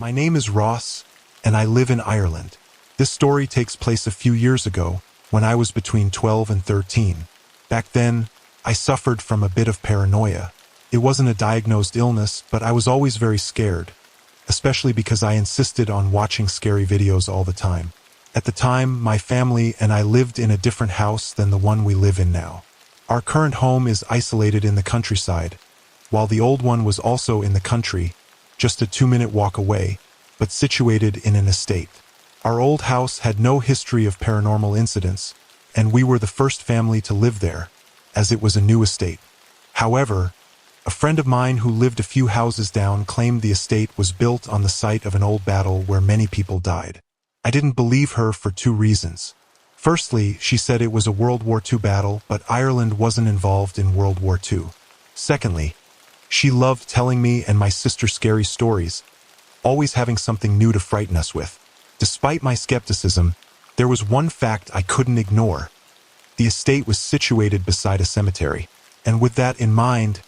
My name is Ross, and I live in Ireland. This story takes place a few years ago, when I was between 12 and 13. Back then, I suffered from a bit of paranoia. It wasn't a diagnosed illness, but I was always very scared, especially because I insisted on watching scary videos all the time. At the time, my family and I lived in a different house than the one we live in now. Our current home is isolated in the countryside, while the old one was also in the country, just a 2-minute walk away, but situated in an estate. Our old house had no history of paranormal incidents, and we were the first family to live there, as it was a new estate. However, a friend of mine who lived a few houses down claimed the estate was built on the site of an old battle where many people died. I didn't believe her for 2 reasons. Firstly, she said it was a World War II battle, but Ireland wasn't involved in World War II. Secondly, she loved telling me and my sister scary stories, always having something new to frighten us with. Despite my skepticism, there was one fact I couldn't ignore. The estate was situated beside a cemetery. And with that in mind,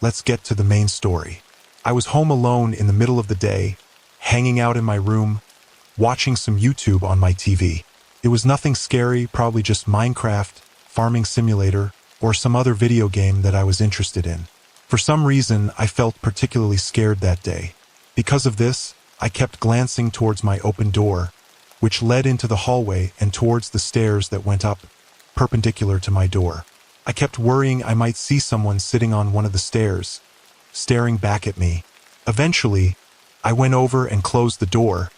let's get to the main story. I was home alone in the middle of the day, hanging out in my room, watching some YouTube on my TV. It was nothing scary, probably just Minecraft, Farming Simulator, or some other video game that I was interested in. For some reason, I felt particularly scared that day. Because of this, I kept glancing towards my open door, which led into the hallway and towards the stairs that went up, perpendicular to my door. I kept worrying I might see someone sitting on one of the stairs, staring back at me. Eventually, I went over and closed the door,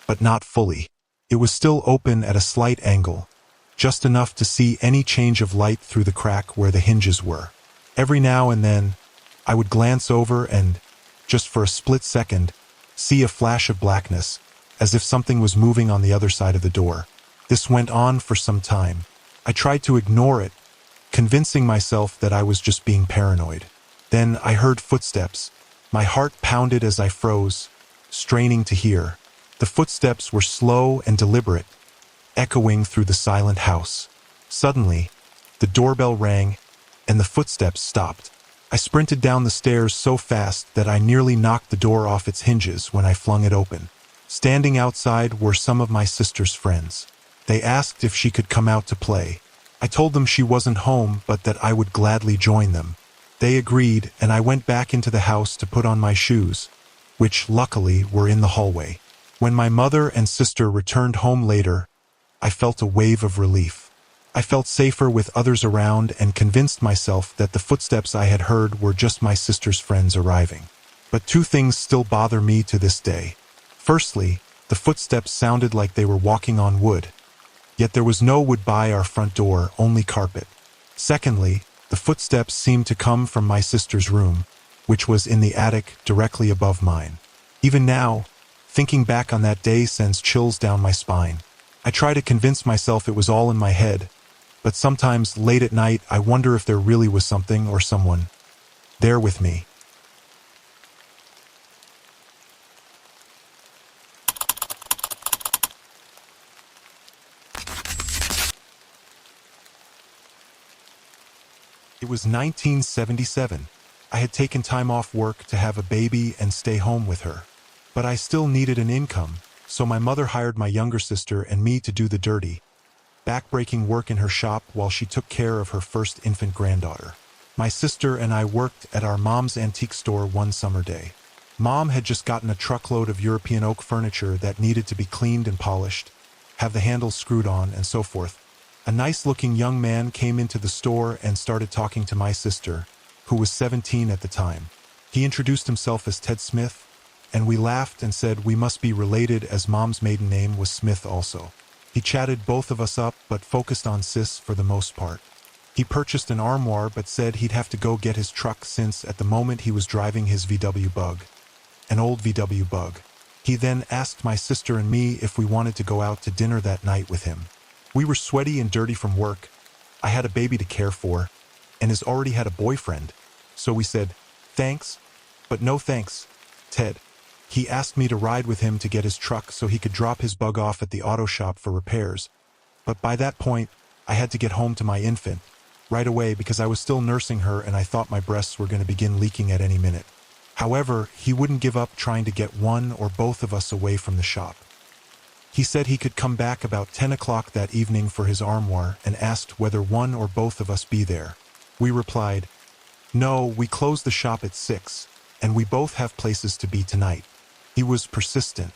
but not fully. It was still open at a slight angle, just enough to see any change of light through the crack where the hinges were. Every now and then, I would glance over and, just for a split second, see a flash of blackness, as if something was moving on the other side of the door. This went on for some time. I tried to ignore it, convincing myself that I was just being paranoid. Then I heard footsteps. My heart pounded as I froze, straining to hear. The footsteps were slow and deliberate, echoing through the silent house. Suddenly, the doorbell rang, and the footsteps stopped. I sprinted down the stairs so fast that I nearly knocked the door off its hinges when I flung it open. Standing outside were some of my sister's friends. They asked if she could come out to play. I told them she wasn't home, but that I would gladly join them. They agreed, and I went back into the house to put on my shoes, which luckily were in the hallway. When my mother and sister returned home later, I felt a wave of relief. I felt safer with others around and convinced myself that the footsteps I had heard were just my sister's friends arriving. But 2 things still bother me to this day. Firstly, the footsteps sounded like they were walking on wood, yet there was no wood by our front door, only carpet. Secondly, the footsteps seemed to come from my sister's room, which was in the attic directly above mine. Even now, thinking back on that day sends chills down my spine. I try to convince myself it was all in my head, but sometimes late at night I wonder if there really was something or someone there with me. It was 1977. I had taken time off work to have a baby and stay home with her. But I still needed an income, so my mother hired my younger sister and me to do the dirty, back-breaking work in her shop while she took care of her first infant granddaughter. My sister and I worked at our mom's antique store one summer day. Mom had just gotten a truckload of European oak furniture that needed to be cleaned and polished, have the handles screwed on, and so forth. A nice-looking young man came into the store and started talking to my sister, who was 17 at the time. He introduced himself as Ted Smith, and we laughed and said we must be related as Mom's maiden name was Smith also. He chatted both of us up but focused on Sis for the most part. He purchased an armoire but said he'd have to go get his truck since at the moment he was driving his VW Bug. An old VW Bug. He then asked my sister and me if we wanted to go out to dinner that night with him. We were sweaty and dirty from work. I had a baby to care for, and has already had a boyfriend. So we said, thanks, but no thanks, Ted. He asked me to ride with him to get his truck so he could drop his Bug off at the auto shop for repairs. But by that point, I had to get home to my infant right away because I was still nursing her and I thought my breasts were going to begin leaking at any minute. However, he wouldn't give up trying to get one or both of us away from the shop. He said he could come back about 10 o'clock that evening for his armoire and asked whether one or both of us be there. We replied, "No, we close the shop at 6, and we both have places to be tonight." He was persistent.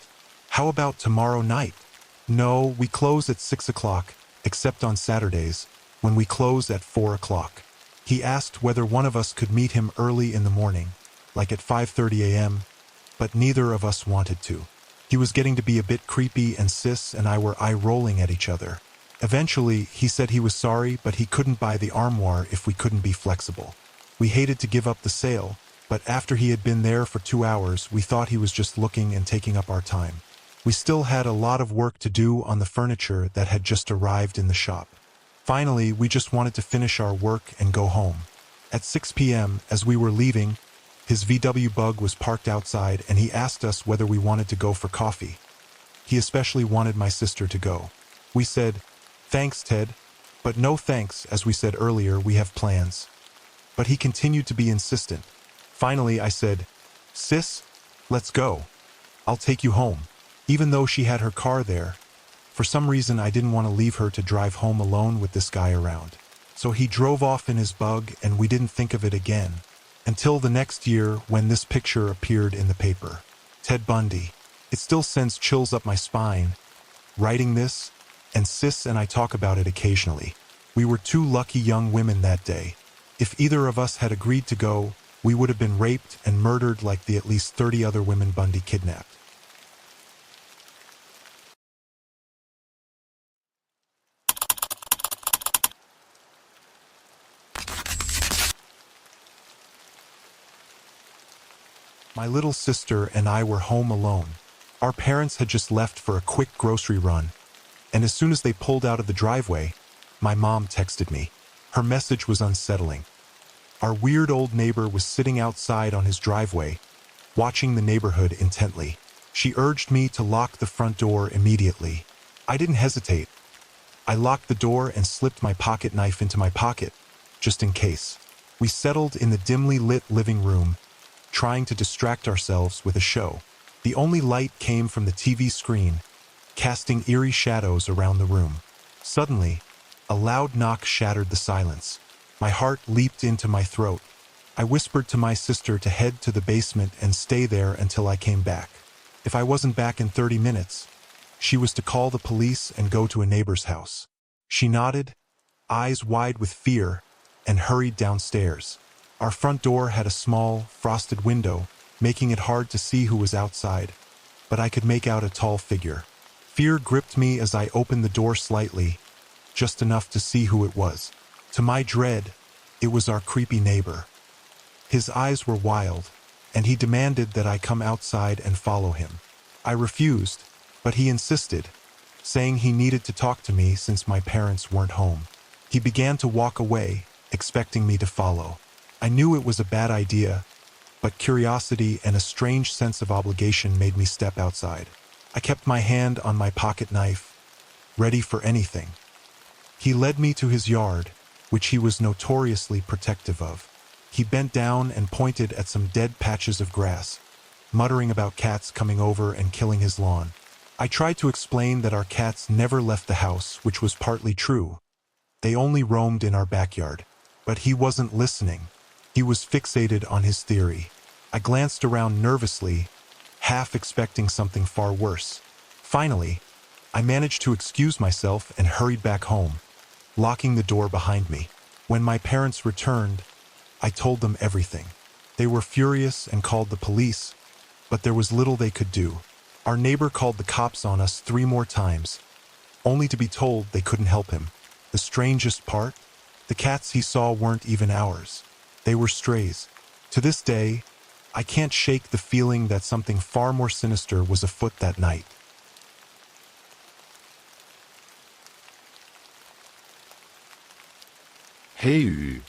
"How about tomorrow night?" "No, we close at 6 o'clock, except on Saturdays, when we close at 4 o'clock. He asked whether one of us could meet him early in the morning, like at 5:30 a.m., but neither of us wanted to. He was getting to be a bit creepy, and Sis and I were eye-rolling at each other. Eventually, he said he was sorry, but he couldn't buy the armoire if we couldn't be flexible. We hated to give up the sale, but after he had been there for 2 hours, we thought he was just looking and taking up our time. We still had a lot of work to do on the furniture that had just arrived in the shop. Finally, we just wanted to finish our work and go home. At 6 p.m., as we were leaving, his VW Bug was parked outside, and he asked us whether we wanted to go for coffee. He especially wanted my sister to go. We said, "Thanks, Ted," but no thanks, as we said earlier, we have plans. But he continued to be insistent. Finally, I said, "Sis, let's go. I'll take you home." Even though she had her car there, for some reason I didn't want to leave her to drive home alone with this guy around. So he drove off in his Bug, and we didn't think of it again. Until the next year, when this picture appeared in the paper. Ted Bundy. It still sends chills up my spine, writing this, and Sis and I talk about it occasionally. We were two lucky young women that day. If either of us had agreed to go, we would have been raped and murdered like the at least 30 other women Bundy kidnapped. My little sister and I were home alone. Our parents had just left for a quick grocery run, and as soon as they pulled out of the driveway, my mom texted me. Her message was unsettling. Our weird old neighbor was sitting outside on his driveway, watching the neighborhood intently. She urged me to lock the front door immediately. I didn't hesitate. I locked the door and slipped my pocket knife into my pocket, just in case. We settled in the dimly lit living room, trying to distract ourselves with a show. The only light came from the TV screen, casting eerie shadows around the room. Suddenly, a loud knock shattered the silence. My heart leaped into my throat. I whispered to my sister to head to the basement and stay there until I came back. If I wasn't back in 30 minutes, she was to call the police and go to a neighbor's house. She nodded, eyes wide with fear, and hurried downstairs. Our front door had a small, frosted window, making it hard to see who was outside, but I could make out a tall figure. Fear gripped me as I opened the door slightly, just enough to see who it was. To my dread, it was our creepy neighbor. His eyes were wild, and he demanded that I come outside and follow him. I refused, but he insisted, saying he needed to talk to me since my parents weren't home. He began to walk away, expecting me to follow. I knew it was a bad idea, but curiosity and a strange sense of obligation made me step outside. I kept my hand on my pocket knife, ready for anything. He led me to his yard, which he was notoriously protective of. He bent down and pointed at some dead patches of grass, muttering about cats coming over and killing his lawn. I tried to explain that our cats never left the house, which was partly true. They only roamed in our backyard. But he wasn't listening. He was fixated on his theory. I glanced around nervously, half expecting something far worse. Finally, I managed to excuse myself and hurried back home, locking the door behind me. When my parents returned, I told them everything. They were furious and called the police, but there was little they could do. Our neighbor called the cops on us 3 more times, only to be told they couldn't help him. The strangest part? The cats he saw weren't even ours. They were strays. To this day, I can't shake the feeling that something far more sinister was afoot that night. Hey,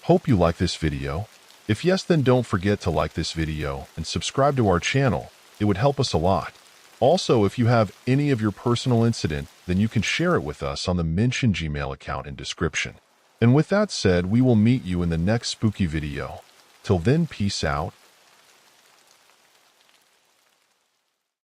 hope you like this video. If yes, then don't forget to like this video and subscribe to our channel. It would help us a lot. Also, if you have any of your personal incident, then you can share it with us on the mentioned Gmail account in description. And with that said, we will meet you in the next spooky video. Till then, peace out.